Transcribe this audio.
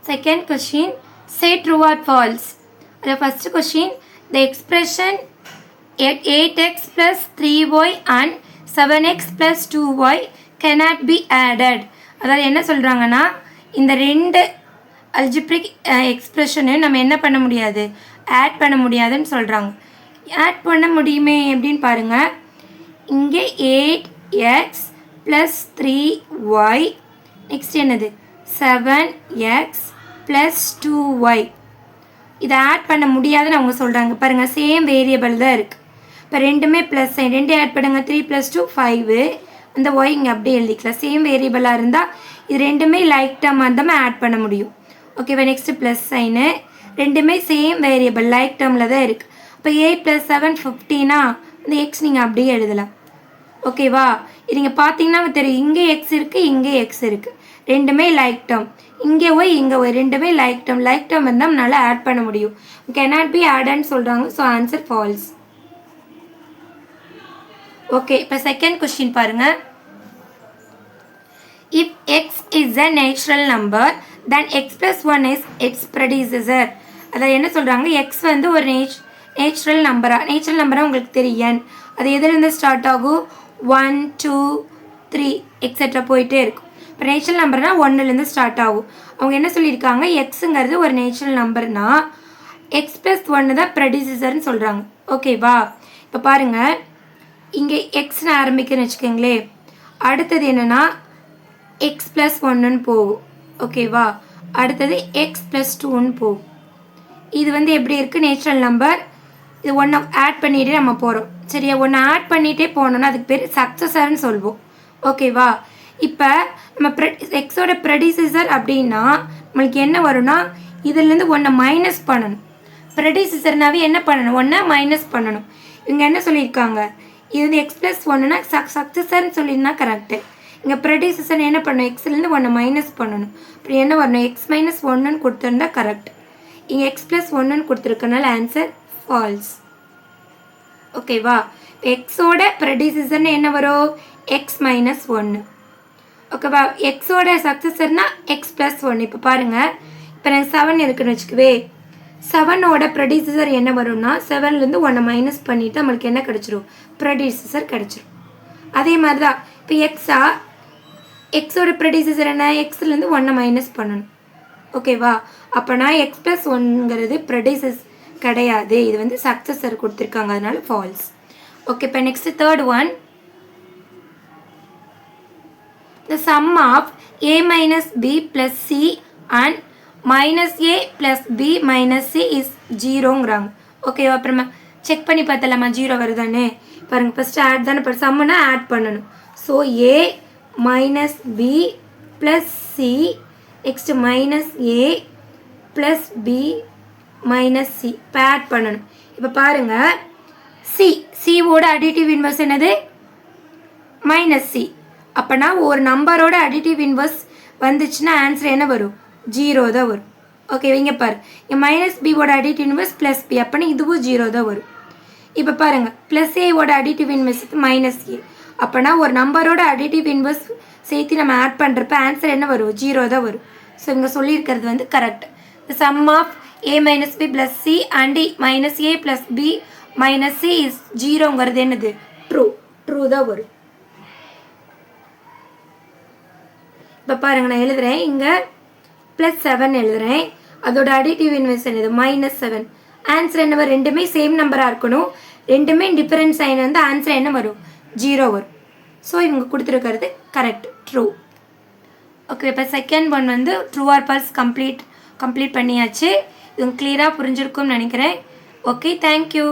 Second question, say true or false. The first question, the expression 8x plus 3y and 7x plus 2y cannot be added. அதாவது என்ன சொல்கிறாங்கன்னா, இந்த ரெண்டு algebraic எக்ஸ்பிரஷனையும் நம்ம என்ன பண்ண முடியாது, ஆட் பண்ண முடியாதுன்னு சொல்கிறாங்க. ஆட் பண்ண முடியுமே எப்படின்னு பாருங்கள். இங்கே 8x ப்ளஸ் 3y, நெக்ஸ்ட் என்னது 7x ப்ளஸ் 2y, இதை ஆட் பண்ண முடியாதுன்னு அவங்க சொல்கிறாங்க. பாருங்கள், சேம் வேரியபிள் தான் இருக்குது. இப்போ ரெண்டுமே ப்ளஸ் சைன், ரெண்டு ஆட் பண்ணுங்க. 3 + 2 5, அந்த ஒய் இங்கே அப்படியே எழுதிக்கலாம். சேம் வேரியபிளாக இருந்தால் இது ரெண்டுமே லைக் டேர்ம் அந்த ஆட் பண்ண முடியும். ஓகேவா? நெக்ஸ்ட்டு ப்ளஸ் சைனு, ரெண்டுமே சேம் வேரியபிள் லைக் டேர்மில் தான் இருக்குது. இப்போ 8 + 7 15, இந்த எக்ஸ் நீங்கள் அப்படியே எழுதலாம். ஓகேவா? இது நீங்கள் பார்த்தீங்கன்னா தெரியும், இங்கே எக்ஸ் இருக்குது, இங்கே எக்ஸ் இருக்குது, ரெண்டுமே லைக் டேர்ம். இங்கே ஒய், இங்கே ஒய், ரெண்டுமே லைக் டேர்ம். லைக் டேர்ம் இருந்தால் நம்மளால் ஆட் பண்ண முடியும். கேனாட் பி ஆடன்னு சொல்கிறாங்க. So answer falls. ஓகே, இப்போ செகண்ட் கொஸ்டின் பாருங்கள். If X is a natural number then X plus 1 is it's predecessor. அதாவது என்ன சொல்கிறாங்க, எக்ஸ் வந்து ஒரு நேச்சுரல் நம்பராக உங்களுக்கு தெரியும். அது எதுலேருந்து ஸ்டார்ட் ஆகும்? 1 2 3 எக்ஸெட்ரா போயிட்டே இருக்கும். இப்போ நேச்சுரல் நம்பர்னால் 1லேருந்து ஸ்டார்ட் ஆகும். அவங்க என்ன சொல்லியிருக்காங்க, எக்ஸுங்கிறது ஒரு நேச்சுரல் நம்பர்னா எக்ஸ் ப்ளஸ் 1 தான் ப்ரெடிசஸர்னு சொல்கிறாங்க. ஓகேவா? இப்போ பாருங்கள், இங்கே எக்ஸ்னு ஆரம்பிக்கிறேன்னு வச்சுக்கோங்களே, அடுத்தது என்னென்னா எக்ஸ் ப்ளஸ் 1ன்னு போகும். ஓகேவா? அடுத்தது எக்ஸ் ப்ளஸ் 2ன்னு போகும். இது வந்து எப்படி இருக்குது, நேச்சுரல் நம்பர். இது ஒன்று ஆட் பண்ணிகிட்டே நம்ம போகிறோம். சரியா? ஒன்று ஆட் பண்ணிகிட்டே போனோன்னா அதுக்கு பேர் சக்ஸஸர்னு சொல்வோம். ஓகேவா? இப்போ நம்ம எக்ஸோட ப்ரெடிசஸர் அப்படின்னா நம்மளுக்கு என்ன வரும்னா, இதுலேருந்து ஒன்றை மைனஸ் பண்ணணும். ப்ரெடிசஸர்னாவே என்ன பண்ணணும், ஒன்றை மைனஸ் பண்ணணும். இவங்க என்ன சொல்லியிருக்காங்க, இது வந்து எக்ஸ் ப்ளஸ் 1னா சக்ஸஸர்னு சொல்லியிருந்தா கரெக்டு. இங்கே ப்ரெடிசஸர் என்ன பண்ணணும், எக்ஸ்லேருந்து ஒன்றை மைனஸ் பண்ணணும். அப்படி என்ன வரணும், எக்ஸ் மைனஸ் 1ன்னு கொடுத்துருந்தா கரெக்ட். இங்கே எக்ஸ் ப்ளஸ் 1ன்னு கொடுத்துருக்கனால ஆன்சர் ஃபால்ஸ். ஓகேவா? எக்ஸோட ப்ரெடிசஸர்னு என்ன வரும், எக்ஸ் மைனஸ் 1. ஓகேவா? எக்ஸோட சக்ஸஸர்னா எக்ஸ் ப்ளஸ் 1. இப்போ பாருங்கள், இப்போ எனக்கு 7 இருக்குன்னு வச்சுக்கவே, 7ஓட ப்ரெடிசஸர் என்ன வரும்னா 7லேருந்து 1 மைனஸ் பண்ணிவிட்டு நம்மளுக்கு என்ன கிடச்சிரும், ப்ரெடிசஸர் கிடச்சிரும். அதே மாதிரி தான் இப்போ எக்ஸோட ப்ரெடிசஸர் என்ன, எக்ஸ்லேருந்து 1 மைனஸ் பண்ணணும். ஓகேவா? அப்போனா எக்ஸ் ப்ளஸ் 1ங்கிறது ப்ரெடிசஸ் கிடையாது, இது வந்து சக்ஸஸர் கொடுத்துருக்காங்க, அதனால ஃபால்ஸ். ஓகே, இப்போ next third one. The sum of a minus b plus c and minus a plus b minus c is 0ங்கிறாங்க. ஓகேவா? அப்புறமா செக் பண்ணி பார்த்தலாமா 0 வருதானே. பாருங்கள், ஃபஸ்ட்டு ஆட் தானே பண்ண, சம்முன்னா ஆட் பண்ணணும். So a minus b plus c, next minus a plus b minus c, இப்போ add பண்ணணும். இப்போ பாருங்கள், சியோட அடிட்டிவ் இன்வர்ஸ் என்னது, மைனஸ் சி. அப்போனா ஒரு நம்பரோட அடிட்டிவ் இன்வர்ஸ் வந்துச்சுன்னா ஆன்சர் என்ன வரும், 0 தான் வரும். ஓகே, இங்கே பாரு, இங்கே மைனஸ் பியோட அடிட்டிவ் இன்வர்ஸ் ப்ளஸ் பி, அப்போனா இதுவும் 0 தான் வரும். இப்போ பாருங்கள், ப்ளஸ் ஏவோட அடிட்டிவ் இன்வர்ஸ் மைனஸ் ஏ, அப்போனா ஒரு நம்பரோட அடிட்டிவ் இன்வர்ஸ் சேர்த்து நம்ம ஆட் பண்ணுறப்ப ஆன்சர் என்ன வரும், 0 தான் வரும். ஸோ இங்கே சொல்லியிருக்கிறது வந்து correct. The sum of a minus b plus c and minus a plus b minus c is 0ங்கிறது என்னது, ட்ரூ தான் வரும். இப்போ பாருங்கள், நான் எழுதுகிறேன், இங்கே ப்ளஸ் 7 எழுதுகிறேன், அதோட அடிட்டிவ் இன்வர்ஸ் என்னது, -7. ஆன்சர் என்ன வரும், ரெண்டுமே சேம் நம்பராக இருக்கணும், ரெண்டுமே டிஃபரன்ஸ் சைன் வந்து ஆன்சர் என்ன வரும், 0 வரும். ஸோ இவங்க கொடுத்துருக்கிறது கரெக்ட், ட்ரூ. ஓகே, இப்போ செகண்ட் ஒன் வந்து ட்ரூ ஆர் ஃபால்ஸ் கம்ப்ளீட் பண்ணியாச்சு. இது கிளியராக புரிஞ்சிருக்கும்னு நினைக்கிறேன். Okay, thank you.